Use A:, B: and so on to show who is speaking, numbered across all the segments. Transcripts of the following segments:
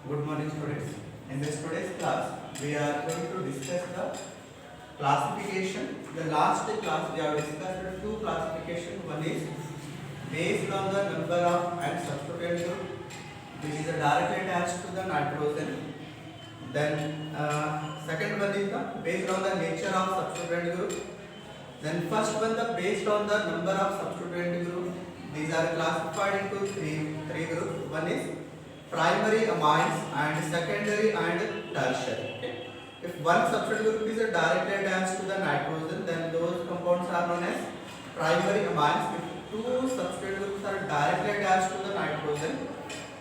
A: Good morning, students. In this today's class, we are going to discuss the classification. The last class we have discussed two classification. One is based on the number of and substituent group, which is directly attached to the nitrogen. Then second one is the based on the nature of substituent group. Then first one the based on the number of substituent group. These are classified into three groups. One is primary amines and secondary and tertiary. Okay. If one substituent group is directly attached to the nitrogen, then those compounds are known as primary amines. If two substituent groups are directly attached to the nitrogen,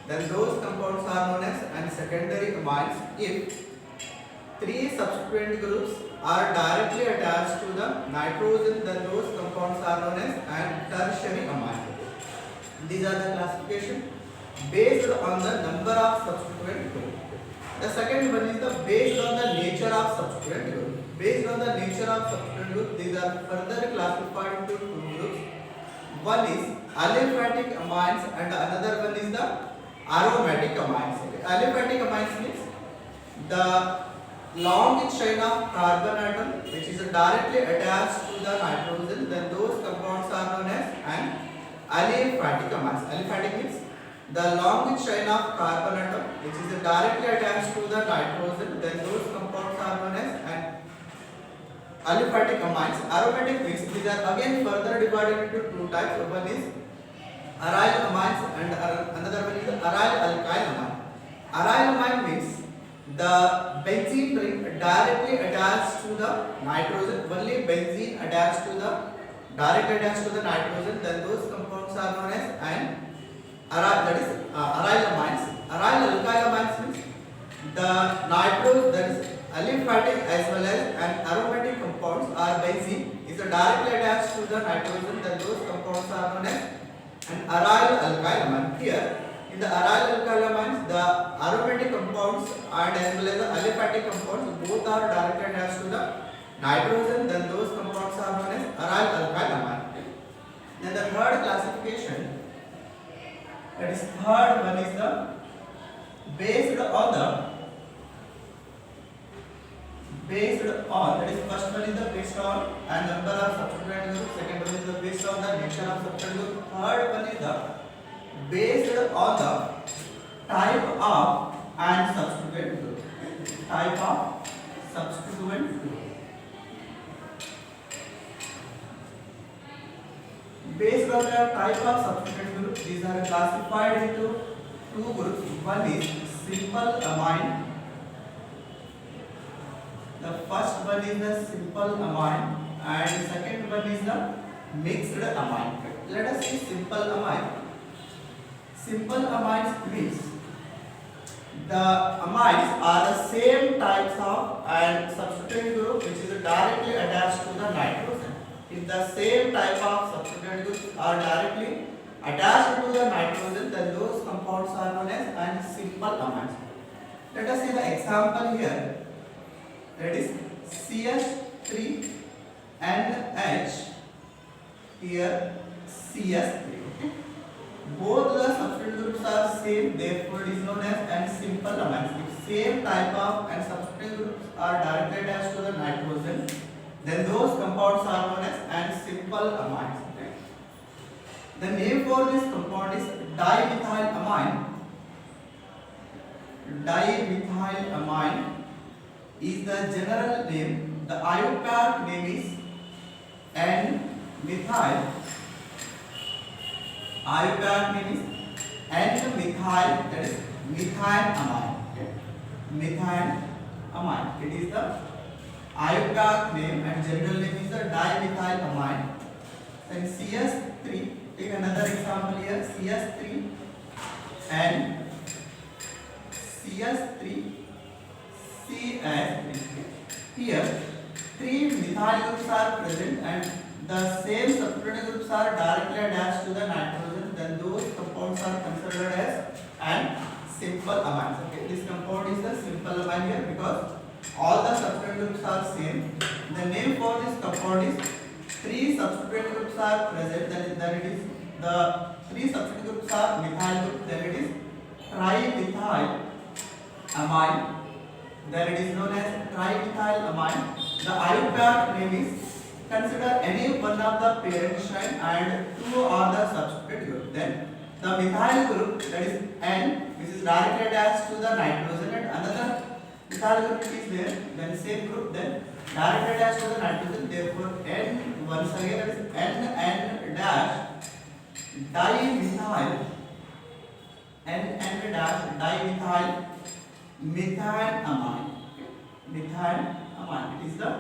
A: then those compounds are known as secondary amines. If three substituent groups are directly attached to the nitrogen, then those compounds are known as tertiary amines. These are the classification based on the number of substituent group. The second one is the based on the nature of substituent group. Based on the nature of substituent group, these are further classified into two groups. One is aliphatic amines and another one is the aromatic amines. Aliphatic amines means the long chain of carbon atom which is directly attached to the nitrogen, then those compounds are known as an aliphatic amines. Aliphatic means the long chain of carbon atom which is directly attached to the nitrogen, then those compounds are known as an aliphatic amines. Aromatic means these are again further divided into two types. One is aryl amines and another one is aryl alkyl amine. Aryl amine means the benzene ring directly attached to the nitrogen, only benzene attached to the directly attached to the nitrogen, then those compounds are known as an aryl amines. Aryl alkyl amines means the nitro, that is aliphatic as well as an aromatic compounds are benzene is directly attached to the nitrogen, then those compounds are known as an aryl alkyl amine. Here in the aryl alkyl amines, the aromatic compounds and as well as the aliphatic compounds both are directly attached to the nitrogen, then those compounds are known as aryl alkyl amine. Then the third classification, that is third one is the based on that is first one is the based on and number of substituent group, second one is the based on the nature of substituent group, third one is the based on the type of and substituent group. Type of substituent group. Based on the type of substituent group, these are classified into two groups. One is simple amine. The first one is the simple amine and second one is the mixed amine. Let us see simple amine. Simple amines means the amines are the same types of and substituent group which is directly attached to the nitrogen. If the same type of substituent groups are directly attached to the nitrogen, then those compounds are known as simple amines. Let us see the example here. That is CS3 NH, here CS3. Okay. Both the substituent groups are same, therefore it is known as simple amines. If same type of and substituent groups are directly attached to the nitrogen, then those compounds are known as simple amines. Okay. The name for this compound is dimethylamine. Dimethylamine is the general name. The IUPAC name is N-methyl. IUPAC name is N-methyl, that is methylamine. Okay. Methylamine. It is the IUPAC name and general name is the dimethylamine. Then CS3, take another example here, CS3 and CS3 CS3. Here, three methyl groups are present and the same substituent groups are directly attached to the nitrogen, then those compounds are considered as an simple amines. Okay, this compound is the simple amine here because all the substituent groups are same. The name for this compound is three substituent groups are present, then it is the three substituent groups are methyl group, then it is trimethyl amine, then it is known as trimethylamine. The IUPAC name is, consider any one of the parent chain and two are the substitute group. Then the methyl group, that is N, which is directly attached to the nitrogen, and another methyl group is there, then same group, then directly attached to the nitrogen. Therefore N, once again that is N dash dimethyl, N dash dimethyl methanamine. Methanamine. It is the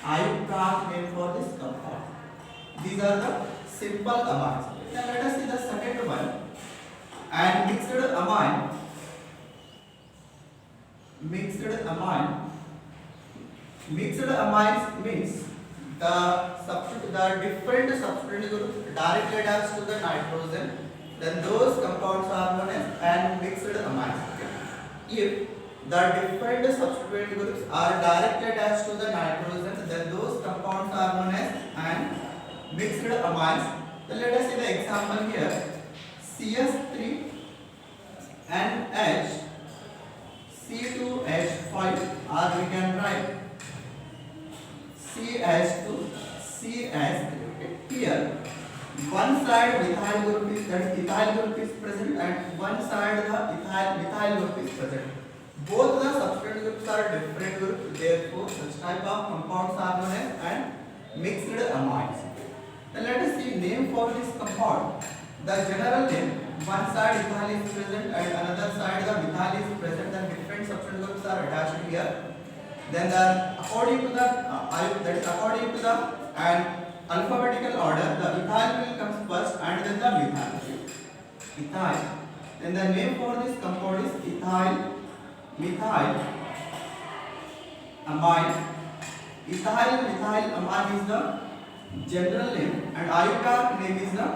A: IUPAC name for this compound. These are the simple amines. Now let us see the second one. And mixed amine. Mixed amines means the different substituent groups directly attached to the nitrogen. Then those compounds are known as mixed amines. If the different substituent groups are directly attached to the nitrogen, then those compounds are known as mixed amines. So let us see the example here. CS3 NH C2H5, or we can write CH2 CH3. Here one side methyl group is, that is ethyl group is present, and one side the methyl group is present. Both the substituent groups are different groups, therefore such type of compounds are known as mixed amines. Then let us see name for this compound. The general name, one side ethyl is present and another side the methyl is present, and different substituent groups are attached here. Then according to the alphabetical order, the ethyl will come first and then the methyl. Ethyl. Then the name for this compound is methyl amine. Ethyl amine is the general name, and IUPAC name is the,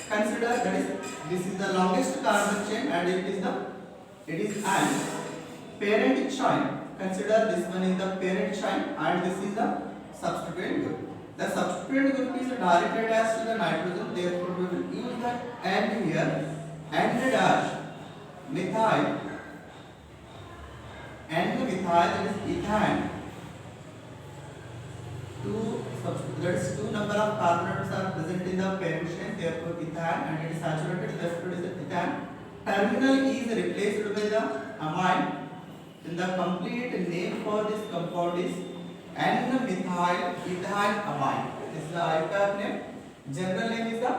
A: consider that is, this is the longest carbon chain and it is an parent chain. Consider this one is the parent chain and this is the substituent group. The substituent group is directly attached to the nitrogen, therefore we will use that N here. N dash methyl, that is ethane. That is two number of carbon atoms are present in the parent chain, therefore ethane, and it is saturated, therefore it is ethane. Terminal is replaced by the amine. Then the complete name for this compound is N-methyl ethylamine. This is the IUPAC name. General name is the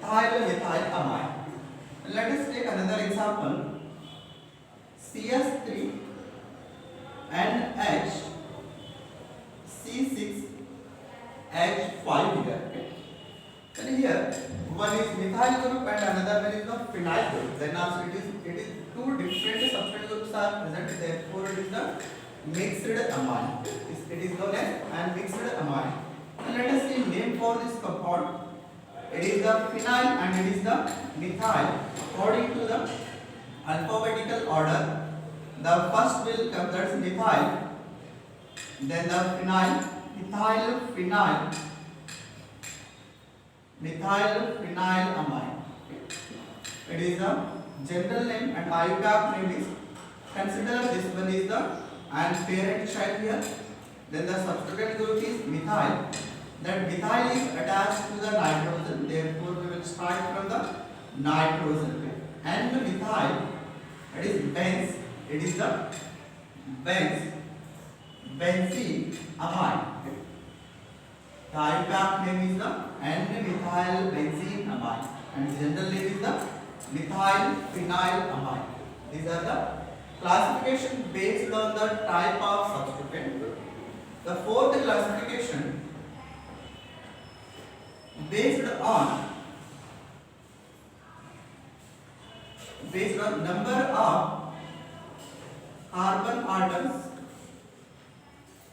A: ethylamine. Let us take another example. CS3 NH C6H5 here. And here one is methyl group and another one is the phenyl group. Then also it is two different substituent groups are present. Therefore it is the mixed amine. It is known as mixed amine. And let us see name for this compound. It is the phenyl and it is the methyl. According to the alphabetical order, the first will come, that is methyl, then the phenyl, methylamine. It is the general name and IUPAC name is, consider this one is the parent chain here. Then the substituent group is methyl. That methyl is attached to the nitrogen, therefore we will start from the nitrogen. And the methyl, that is benz, it is the benzene amine. The IUPAC name is the N-methyl benzene amine, and the general name is the methyl phenyl amine. These are the classification based on the type of substituent. The fourth classification based on number of carbon atoms,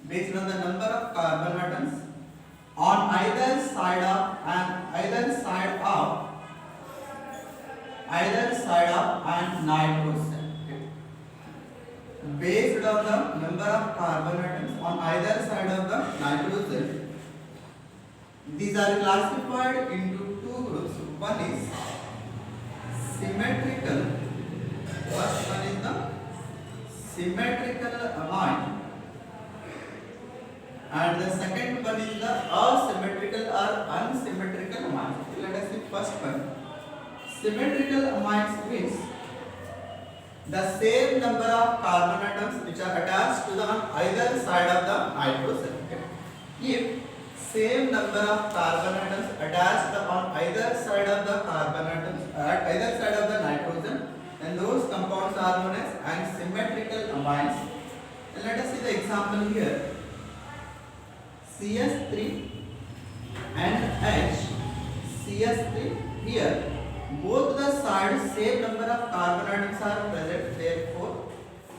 A: based on the number of carbon atoms on either side of nitrogen. Based on the number of carbon atoms on either side of the nitrogen, these are classified into two groups. One is symmetrical. First one is the symmetrical amine, and the second one is the asymmetrical or unsymmetrical amine. Let us see first one. Symmetrical amines means the same number of carbon atoms which are attached to the on either side of the nitrogen. Okay? If same number of carbon atoms attached on either side of the carbon atoms at either side of the nitrogen, then those compounds are known as unsymmetrical amines. And let us see the example here. CS3 and H, CS3 here. Both the sides same number of carbon atoms are present, therefore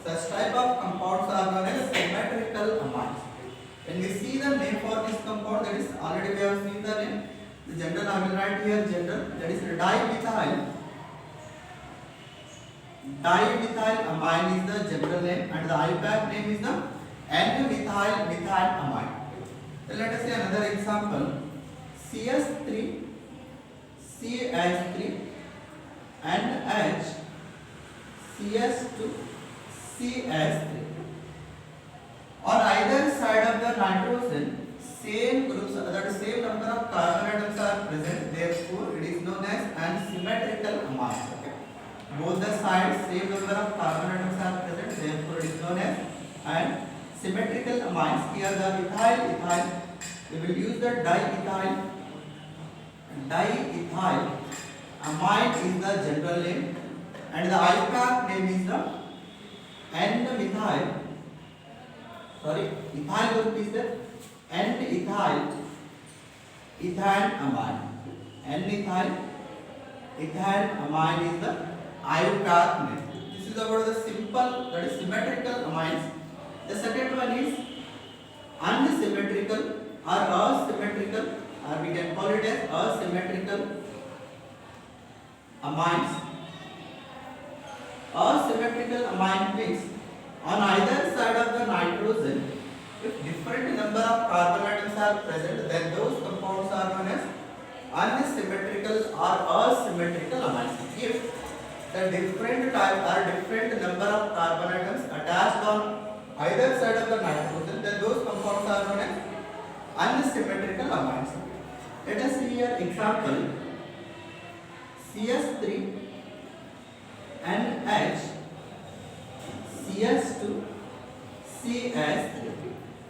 A: such type of compounds are known as symmetrical amines. When we see the name for this compound, that is already we have seen the name. The general I will write here general, that is dimethyl. Dimethyl amine is the general name and the IUPAC name is the N-methyl methyl amine. Then let us see another example. CS3, CH3 and H, CS2, CH3. On either side of the nitrogen, same groups, that is same number of carbon atoms are present, therefore it is known as unsymmetrical amines. Okay? Both the sides same number of carbon atoms are present, therefore it is known as unsymmetrical amines. Here the ethyl, we will use the diethyl. Diethyl amine is the general name and the IUPAC name is the N-methyl. Ethyl group is the N-ethyl ethane amine. N-ethyl ethane amine is the IUPAC name. This is about the simple, that is symmetrical amines. The second one is unsymmetrical or asymmetrical, or we can call it as asymmetrical amines. Asymmetrical amine means on either side of the nitrogen, if different number of carbon atoms are present, then those compounds are known as unsymmetrical or asymmetrical amines. If the different type or different number of carbon atoms attached on either side of the nitrogen, then those compounds are known as unsymmetrical amines. Let us see here example. CS3 and H, CS2, CH3.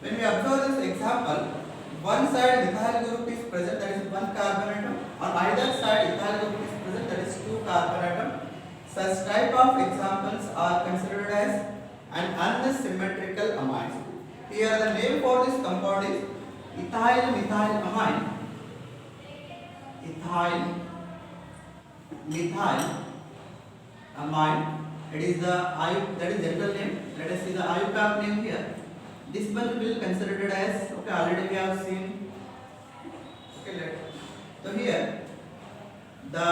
A: When we observe this example, one side ethyl group is present, that is one carbon atom. On either side ethyl group is present, that is two carbon atom. Such type of examples are considered as an unsymmetrical amines. Here the name for this compound is ethyl methyl amine. Ethyl methyl amine. It is the that is general name. Let us see the IUPAC name here. This one will consider it as, okay, already we have seen. Okay, so here the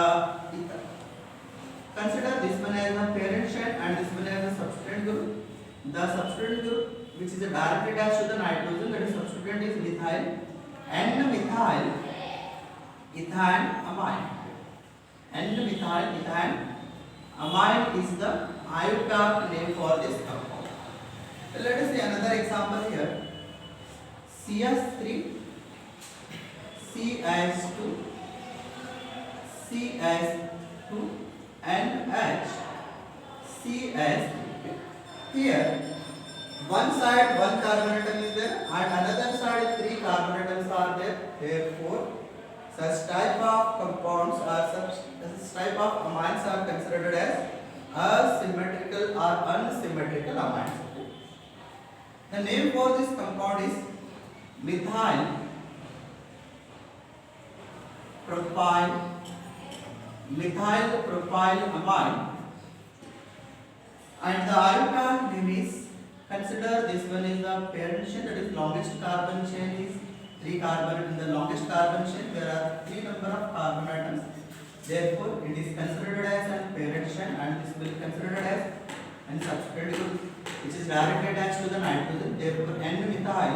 A: consider this one as a parent chain and this one as a substrate group. The substrate group which is a directly attached to the nitrogen, that is substrate is methyl and methyl ethane amine. And methyl ethane amine is the IUPAC name for this compound. Let us see another example here. CS3, CH2, CH2 and H, CH3. Here, one side one carbon atom is there and another side three carbon atoms are there. Therefore, such type of compounds or such type of amines are considered as asymmetrical or unsymmetrical amines. The name for this compound is methyl propyl amine, and the IUPAC name is, consider this one is the parent chain, that is longest carbon chain is 3 carbon. In the longest carbon chain there are 3 number of carbon atoms, therefore it is considered as a parent chain and this will be considered as an substrate group which is directly attached to the nitrogen. Therefore N-methyl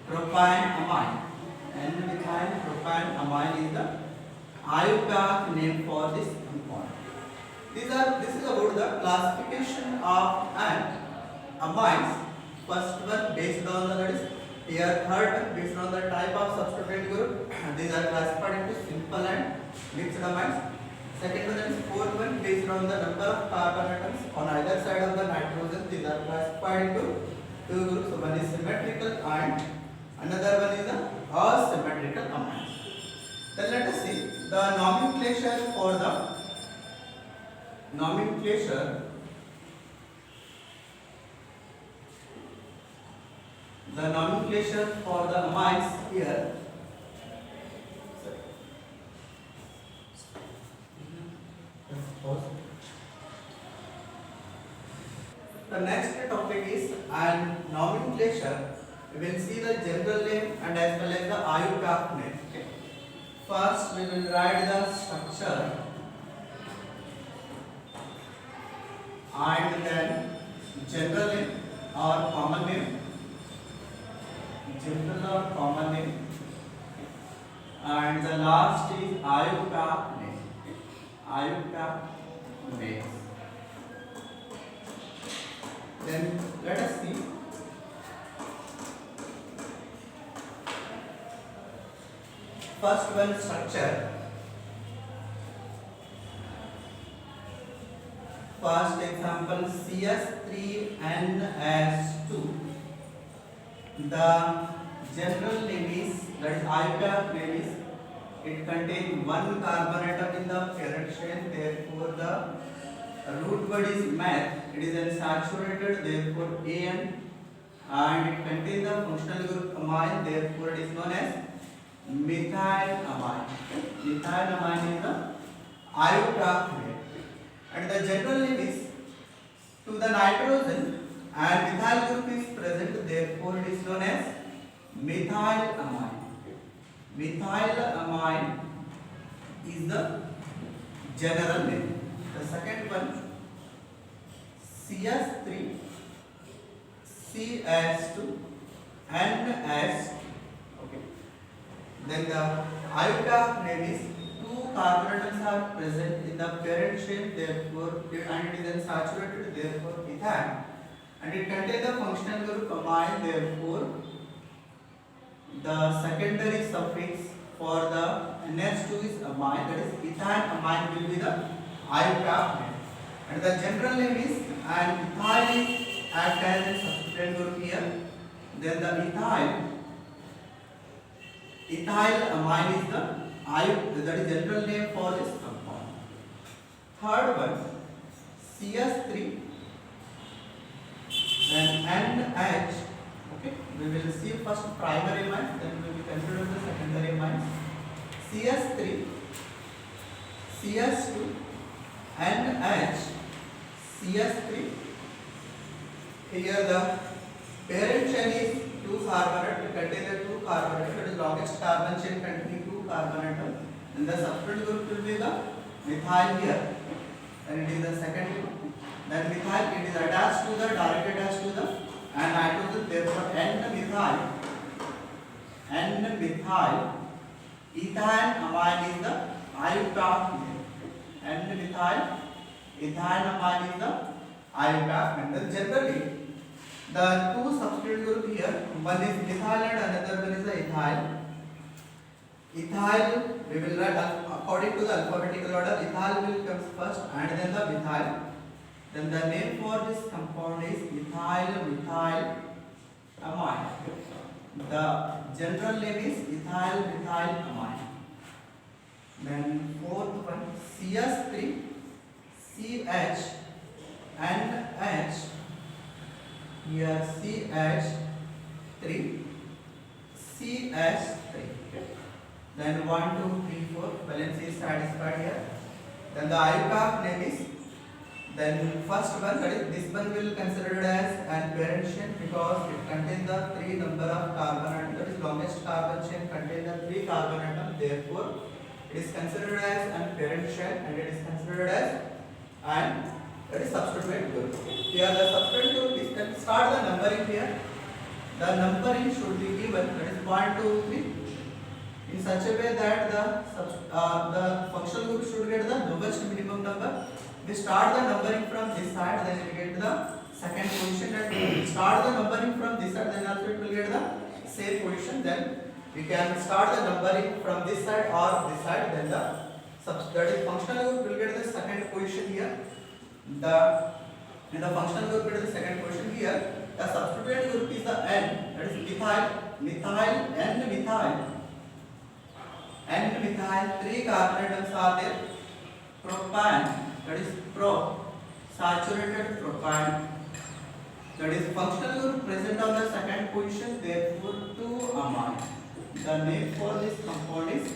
A: propyl amine. N-methyl propyl amine is the IUPAC name for this compound. This is about the classification of amines. First one based on the, that is here, third one based on the type of substituent group. These are classified into simple and mixed amines. Second one, that is fourth one based on the number of carbon atoms on either side of the nitrogen. These are classified into two groups. So one is symmetrical and another one is the asymmetrical amines. Then let us see the nomenclature for the nomenclature. The nomenclature for the amines here. The next topic is nomenclature. We will see the general name and as well as the IUPAC name. Okay. First, we will write the structure and then general name or common name. General or common name, and the last is IUPAC name. IUPAC name. Then let us see first one, structure. First example, CS3NS2. The general name is, that is IUPAC name is, it contains one carbon atom in the parent chain, therefore the root word is meth, it is unsaturated, therefore AN, and it contains the functional group amine, therefore it is known as methyl amine. Methyl amine is the IUPAC name. And the general name is, to the nitrogen and methyl group is present, therefore it is known as methyl amine. Methyl amine is the general name. The second one, CS3 CS2 NS. Okay. Then the IUPAC name is, two carbon atoms are present in the parent chain, therefore and it is unsaturated, therefore ethane, and it contains the functional group amine, therefore the secondary suffix for the NH2 is amine, that is ethane amine will be the IUPAC name. And the general name is, and ethyl is act as a substituent group here. Then the ethyl amine is the that is general name for this compound. Third one, CS3, then NH. Okay, we will see first primary amines, then we will consider the secondary amines. CS3, CS2, NH, CS3. Here the parent chain is two carbon atom, contain the two carbon atom, it is longest carbon chain containing two carbon atom, and the substituent group will be the methyl here, and it is the second group. Then methyl, it is attached to the, directly attached to the and nitrogen, therefore N-methyl ethane amine is the IUPAC name. N-methyl ethane amine is the IUPAC name. Then generally the two substituent group here, one is methyl and another one is the ethyl. Ethyl we will write according to the alphabetical order. Ethyl will come first and then the methyl. Then the name for this compound is methyl amine. The general name is ethyl amine. Then fourth one, CS3 CH NH. Here CH3 CH3. Then 1, 2, 3, 4 valence is satisfied here. Then the IUPAC name is, then first one, that is this one will considered as an parent chain because it contains the three number of carbon atom, that is longest carbon chain contains the three carbon atom, therefore it is considered as an parent chain and it is considered as an, that is substituent group. Here the substituent group is, can start the numbering here. The numbering should be given, that is 1, 2, 3, in such a way that the functional group should get the lowest minimum number, we start the numbering from this side, then we get the second position, and start the numbering from this side, then also it will get the same position. Then we can start the numbering from this side or this side, then the that is functional group will get the second position here. In the functional group it is the second position here. The substituent group is the N, that is methyl, N-methyl, 3 carbon atoms are there. Propane, that is saturated propane, that is functional group present on the second position, therefore 2 amine. The name for this compound is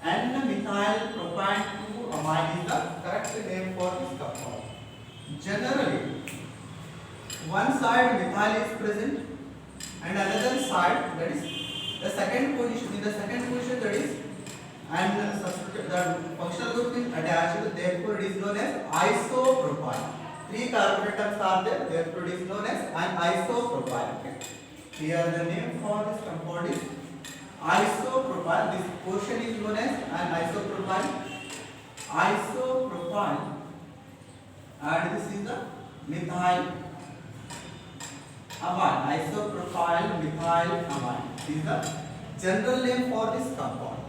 A: N-methyl propane 2 amine is the correct name for this compound. Generally, one side methyl is present and another side, that is the second position. In the second position, that is, and substitute the functional group is attached, therefore it is known as isopropyl. 3 carbon atoms are there, therefore it is known as an isopropyl. Okay. Here the name for this compound is isopropyl. This portion is known as an isopropyl. And this is the methyl amine. Isopropyl methyl amine. This is the general name for this compound.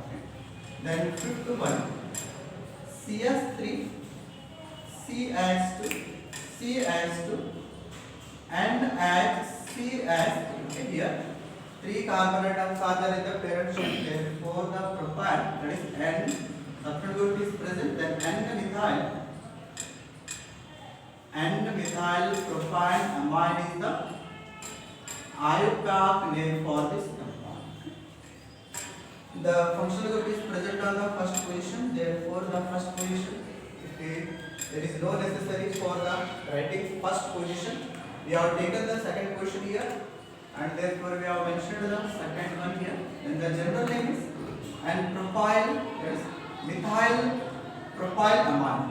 A: Then fifth one, CS3, CH2, NHCH3. Okay, here 3 carbon atoms are there in the parent chain. Therefore, the propane, that is N, substituent group is present. Then N-methyl propane amine is the IUPAC name for this compound. The functional group is present on the first position, therefore the first position, there is no necessary for the writing first position. We have taken the second position here, and therefore we have mentioned the second one here. Then the general name is and propyl, that is methyl propyl amine.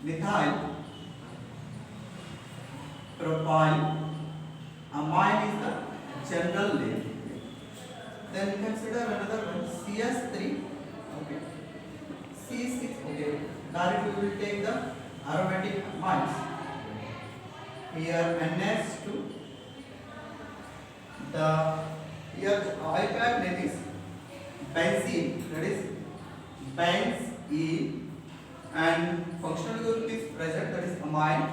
A: Methyl propyl amine is the general name. Then consider another one, CS3, okay, C6, okay. Directly we will take the aromatic amines. Here NH2. Here IUPAC name is benzene, that is benzene, and functional group is present, that is amine.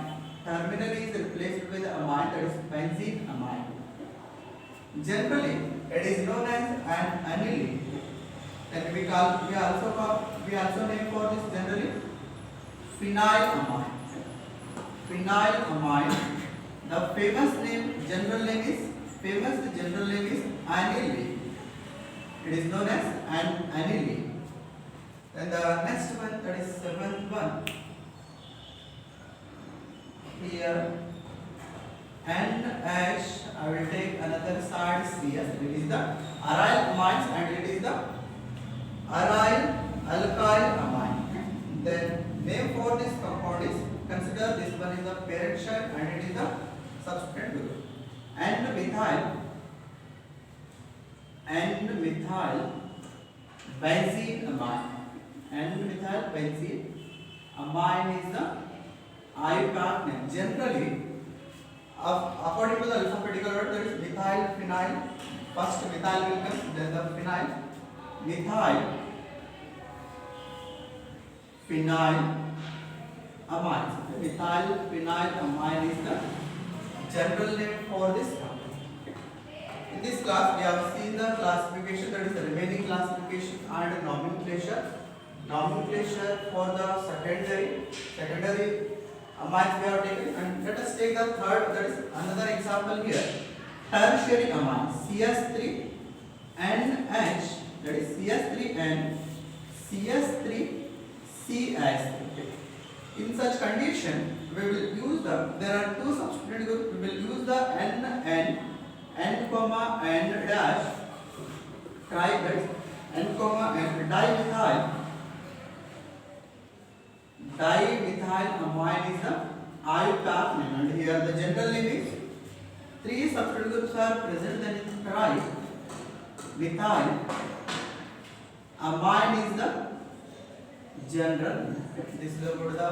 A: Terminally is replaced with amine, that is benzene amine. Generally, it is known as an aniline. Then we also name for this generally phenylamine. Phenylamine. The general name is aniline. It is known as an aniline. Then the next one, that is seventh one. Here NH, I will take another side CS. It is the aryl amines and it is the aryl alkyl amine. Then name for this compound is, consider this one is the parent side and it is the substituent group. N-methyl benzene amine. N-methyl benzene amine is the IUPAC name. Generally, according to the alphabetical order, there is methyl, phenyl. First methyl will come, then the phenyl. Methyl, phenyl amines. Methyl phenyl amine is the general name for this compound. In this class, we have seen the classification, that is the remaining classification and nomenclature. Nomenclature for the secondary amines we have taken, and let us take the third, that is another example here. Tertiary amine, CS3 NH, that is CS3N, CS3CH. In such condition, we will use there are two substituent groups. We will use the N comma N dash, N comma N dimethyl amine is the IUPAC name, and here the general name is, 3 substituent groups are present, then it is methyl amine is the general name. This is about the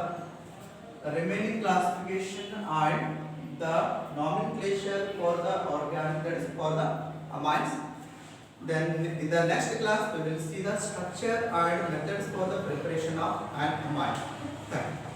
A: remaining classification and the nomenclature for the organic, that is for the amines. Then in the next class we will see the structure and methods for the preparation of an amine. Thank you.